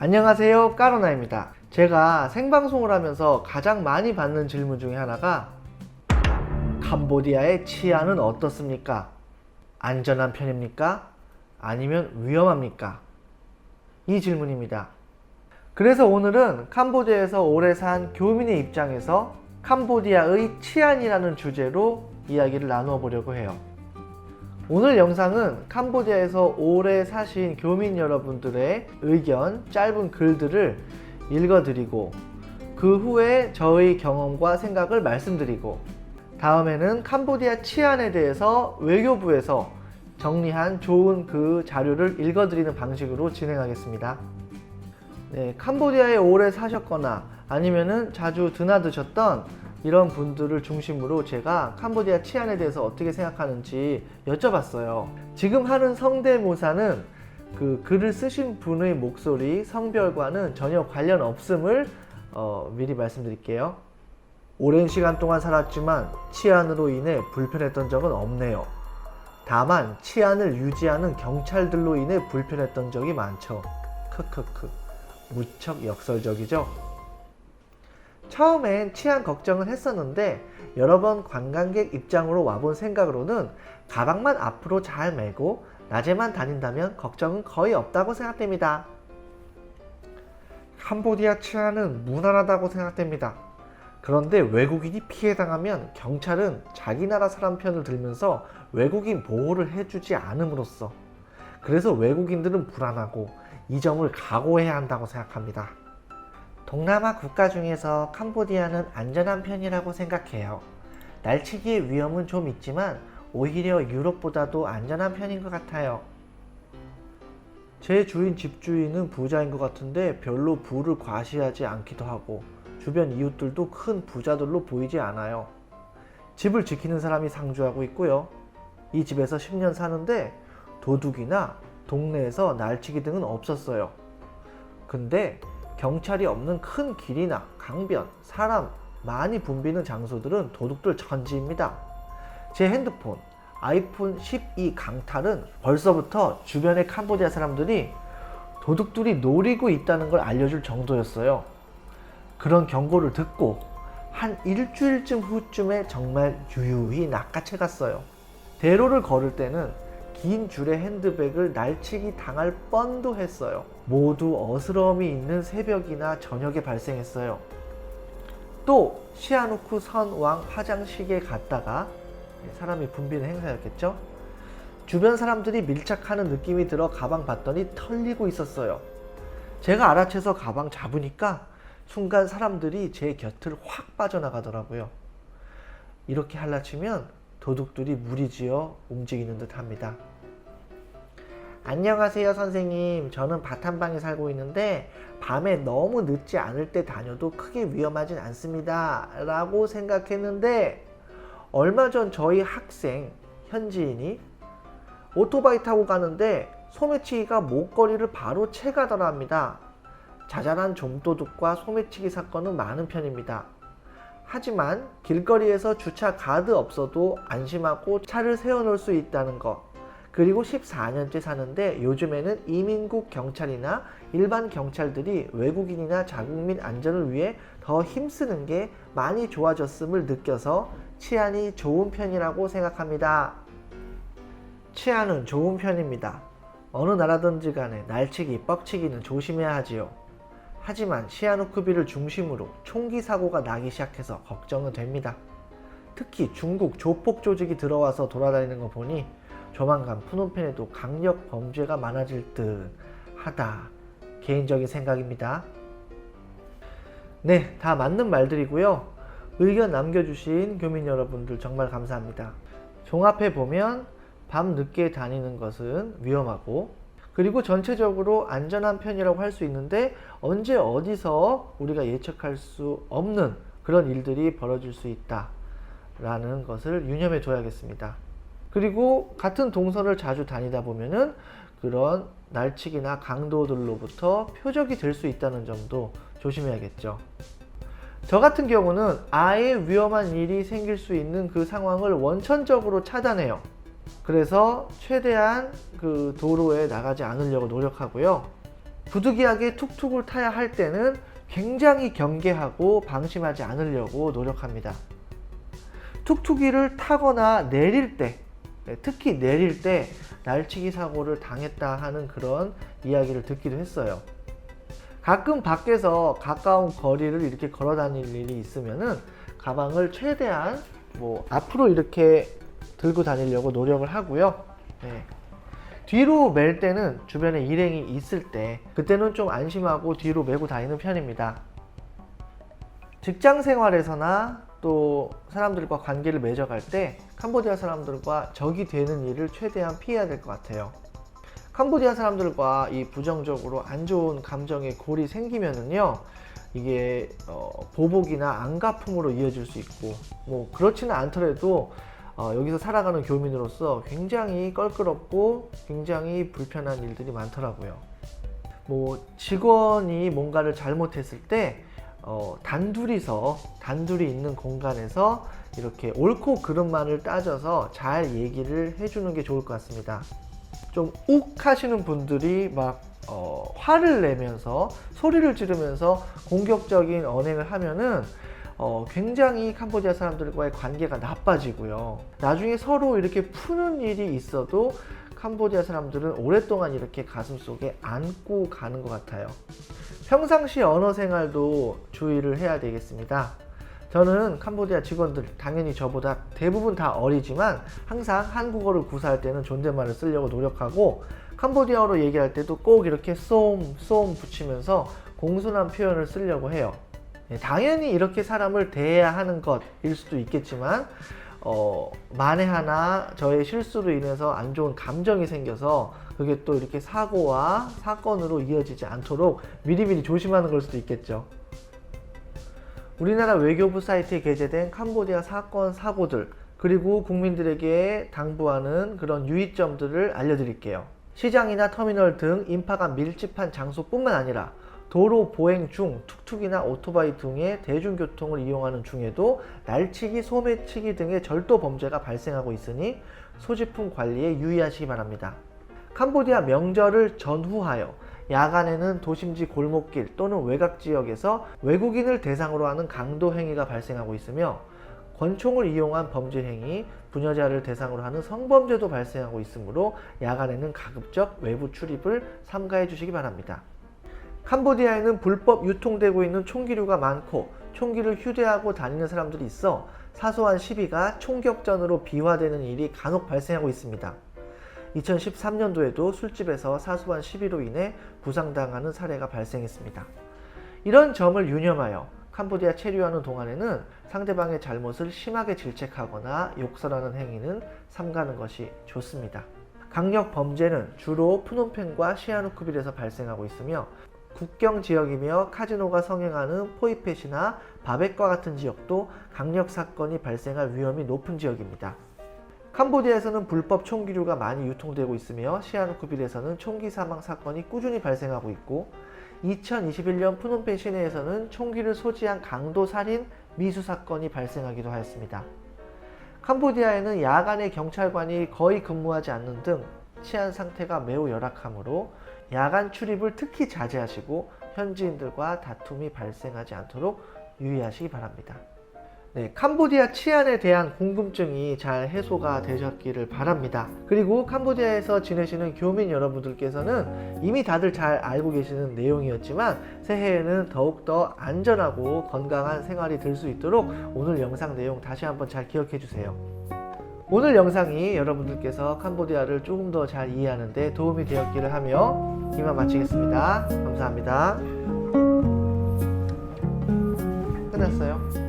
안녕하세요, 까로나입니다. 제가 생방송을 하면서 가장 많이 받는 질문 중에 하나가 캄보디아의 치안은 어떻습니까? 안전한 편입니까? 아니면 위험합니까? 이 질문입니다. 그래서 오늘은 캄보디아에서 오래 산 교민의 입장에서 캄보디아의 치안이라는 주제로 이야기를 나누어 보려고 해요. 오늘 영상은 캄보디아에서 오래 사신 교민 여러분들의 의견, 짧은 글들을 읽어드리고 그 후에 저의 경험과 생각을 말씀드리고 다음에는 캄보디아 치안에 대해서 외교부에서 정리한 좋은 그 자료를 읽어드리는 방식으로 진행하겠습니다. 네, 캄보디아에 오래 사셨거나 아니면은 자주 드나드셨던 이런 분들을 중심으로 제가 캄보디아 치안에 대해서 어떻게 생각하는지 여쭤봤어요. 지금 하는 성대모사는 그 글을 쓰신 분의 목소리, 성별과는 전혀 관련 없음을 미리 말씀드릴게요. 오랜 시간 동안 살았지만 치안으로 인해 불편했던 적은 없네요. 다만 치안을 유지하는 경찰들로 인해 불편했던 적이 많죠. 크크크. 무척 역설적이죠? 처음엔 치안 걱정을 했었는데 여러 번 관광객 입장으로 와본 생각으로는 가방만 앞으로 잘 메고 낮에만 다닌다면 걱정은 거의 없다고 생각됩니다. 캄보디아 치안은 무난하다고 생각됩니다. 그런데 외국인이 피해당하면 경찰은 자기 나라 사람 편을 들면서 외국인 보호를 해주지 않음으로써 그래서 외국인들은 불안하고 이 점을 각오해야 한다고 생각합니다. 동남아 국가 중에서 캄보디아는 안전한 편이라고 생각해요. 날치기의 위험은 좀 있지만 오히려 유럽보다도 안전한 편인 것 같아요. 제 주인 집주인은 부자인 것 같은데 별로 부를 과시하지 않기도 하고 주변 이웃들도 큰 부자들로 보이지 않아요. 집을 지키는 사람이 상주하고 있고요. 이 집에서 10년 사는데 도둑이나 동네에서 날치기 등은 없었어요. 근데 경찰이 없는 큰 길이나 강변, 사람 많이 붐비는 장소들은 도둑들 천지입니다. 제 핸드폰 아이폰 12 강탈은 벌써부터 주변의 캄보디아 사람들이 도둑들이 노리고 있다는 걸 알려줄 정도였어요. 그런 경고를 듣고 한 일주일쯤 후쯤에 정말 유유히 낚아채 갔어요. 대로를 걸을 때는 긴 줄의 핸드백을 날치기 당할 뻔도 했어요. 모두 어스러움이 있는 새벽이나 저녁에 발생했어요. 또 시아누크 선왕 화장식에 갔다가 사람이 붐비는 행사였겠죠? 주변 사람들이 밀착하는 느낌이 들어 가방 봤더니 털리고 있었어요. 제가 알아채서 가방 잡으니까 순간 사람들이 제 곁을 확 빠져나가더라고요. 이렇게 할라치면 도둑들이 무리지어 움직이는 듯 합니다. 안녕하세요 선생님, 저는 바탄방에 살고 있는데 밤에 너무 늦지 않을 때 다녀도 크게 위험하진 않습니다 라고 생각했는데 얼마 전 저희 학생 현지인이 오토바이 타고 가는데 소매치기가 목걸이를 바로 채가더랍니다. 자잘한 좀도둑과 소매치기 사건은 많은 편입니다. 하지만 길거리에서 주차 가드 없어도 안심하고 차를 세워놓을 수 있다는 것, 그리고 14년째 사는데 요즘에는 이민국 경찰이나 일반 경찰들이 외국인이나 자국민 안전을 위해 더 힘쓰는 게 많이 좋아졌음을 느껴서 치안이 좋은 편이라고 생각합니다. 치안은 좋은 편입니다. 어느 나라든지 간에 날치기, 뻑치기는 조심해야 하지요. 하지만 시아누크비를 중심으로 총기 사고가 나기 시작해서 걱정은 됩니다. 특히 중국 조폭 조직이 들어와서 돌아다니는 거 보니 조만간 푸놈펜에도 강력 범죄가 많아질 듯 하다. 개인적인 생각입니다. 네, 다 맞는 말들이고요. 의견 남겨주신 교민 여러분들 정말 감사합니다. 종합해보면 밤 늦게 다니는 것은 위험하고 그리고 전체적으로 안전한 편이라고 할 수 있는데 언제 어디서 우리가 예측할 수 없는 그런 일들이 벌어질 수 있다 라는 것을 유념해 둬야겠습니다. 그리고 같은 동선을 자주 다니다 보면은 그런 날치기나 강도들로부터 표적이 될 수 있다는 점도 조심해야겠죠. 저 같은 경우는 아예 위험한 일이 생길 수 있는 그 상황을 원천적으로 차단해요. 그래서 최대한 그 도로에 나가지 않으려고 노력하고요. 부득이하게 툭툭을 타야 할 때는 굉장히 경계하고 방심하지 않으려고 노력합니다. 툭툭이를 타거나 내릴 때, 특히 내릴 때 날치기 사고를 당했다 하는 그런 이야기를 듣기도 했어요. 가끔 밖에서 가까운 거리를 이렇게 걸어 다닐 일이 있으면은 가방을 최대한 앞으로 이렇게 들고 다니려고 노력을 하고요. 네. 뒤로 맬 때는 주변에 일행이 있을 때 그때는 좀 안심하고 뒤로 메고 다니는 편입니다. 직장 생활에서나 또 사람들과 관계를 맺어갈 때 캄보디아 사람들과 적이 되는 일을 최대한 피해야 될 것 같아요. 캄보디아 사람들과 이 부정적으로 안 좋은 감정의 골이 생기면은요, 이게 보복이나 안갚음으로 이어질 수 있고, 그렇지는 않더라도 여기서 살아가는 교민으로서 굉장히 껄끄럽고 굉장히 불편한 일들이 많더라고요. 직원이 뭔가를 잘못했을 때 단둘이 있는 공간에서 이렇게 옳고 그름만을 따져서 잘 얘기를 해주는 게 좋을 것 같습니다. 좀 욱 하시는 분들이 화를 내면서 소리를 지르면서 공격적인 언행을 하면은 굉장히 캄보디아 사람들과의 관계가 나빠지고요. 나중에 서로 이렇게 푸는 일이 있어도 캄보디아 사람들은 오랫동안 이렇게 가슴속에 안고 가는 것 같아요. 평상시 언어 생활도 주의를 해야 되겠습니다. 저는 캄보디아 직원들, 당연히 저보다 대부분 다 어리지만 항상 한국어를 구사할 때는 존댓말을 쓰려고 노력하고, 캄보디아어로 얘기할 때도 꼭 이렇게 쏨 붙이면서 공손한 표현을 쓰려고 해요. 당연히 이렇게 사람을 대해야 하는 것일 수도 있겠지만 만에 하나 저의 실수로 인해서 안 좋은 감정이 생겨서 그게 또 이렇게 사고와 사건으로 이어지지 않도록 미리미리 조심하는 걸 수도 있겠죠. 우리나라 외교부 사이트에 게재된 캄보디아 사건, 사고들, 그리고 국민들에게 당부하는 그런 유의점들을 알려드릴게요. 시장이나 터미널 등 인파가 밀집한 장소뿐만 아니라 도로 보행 중 툭툭이나 오토바이 등의 대중교통을 이용하는 중에도 날치기, 소매치기 등의 절도 범죄가 발생하고 있으니 소지품 관리에 유의하시기 바랍니다. 캄보디아 명절을 전후하여 야간에는 도심지 골목길 또는 외곽지역에서 외국인을 대상으로 하는 강도 행위가 발생하고 있으며, 권총을 이용한 범죄 행위, 부녀자를 대상으로 하는 성범죄도 발생하고 있으므로 야간에는 가급적 외부 출입을 삼가해 주시기 바랍니다. 캄보디아에는 불법 유통되고 있는 총기류가 많고 총기를 휴대하고 다니는 사람들이 있어 사소한 시비가 총격전으로 비화되는 일이 간혹 발생하고 있습니다. 2013년도에도 술집에서 사소한 시비로 인해 부상당하는 사례가 발생했습니다. 이런 점을 유념하여 캄보디아 체류하는 동안에는 상대방의 잘못을 심하게 질책하거나 욕설하는 행위는 삼가는 것이 좋습니다. 강력 범죄는 주로 프놈펜과 시아누쿠빌에서 발생하고 있으며, 국경 지역이며 카지노가 성행하는 포이펫이나 바벡과 같은 지역도 강력 사건이 발생할 위험이 높은 지역입니다. 캄보디아에서는 불법 총기류가 많이 유통되고 있으며 시아누쿠빌에서는 총기 사망 사건이 꾸준히 발생하고 있고, 2021년 프놈펜 시내에서는 총기를 소지한 강도 살인 미수 사건이 발생하기도 하였습니다. 캄보디아에는 야간에 경찰관이 거의 근무하지 않는 등 치안 상태가 매우 열악하므로 야간 출입을 특히 자제하시고 현지인들과 다툼이 발생하지 않도록 유의하시기 바랍니다. 캄보디아 치안에 대한 궁금증이 잘 해소가 되셨기를 바랍니다. 그리고 캄보디아에서 지내시는 교민 여러분들께서는 이미 다들 잘 알고 계시는 내용이었지만 새해에는 더욱더 안전하고 건강한 생활이 될 수 있도록 오늘 영상 내용 다시 한번 잘 기억해 주세요. 오늘 영상이 여러분들께서 캄보디아를 조금 더 잘 이해하는 데 도움이 되었기를 하며 이만 마치겠습니다. 감사합니다. 끝났어요.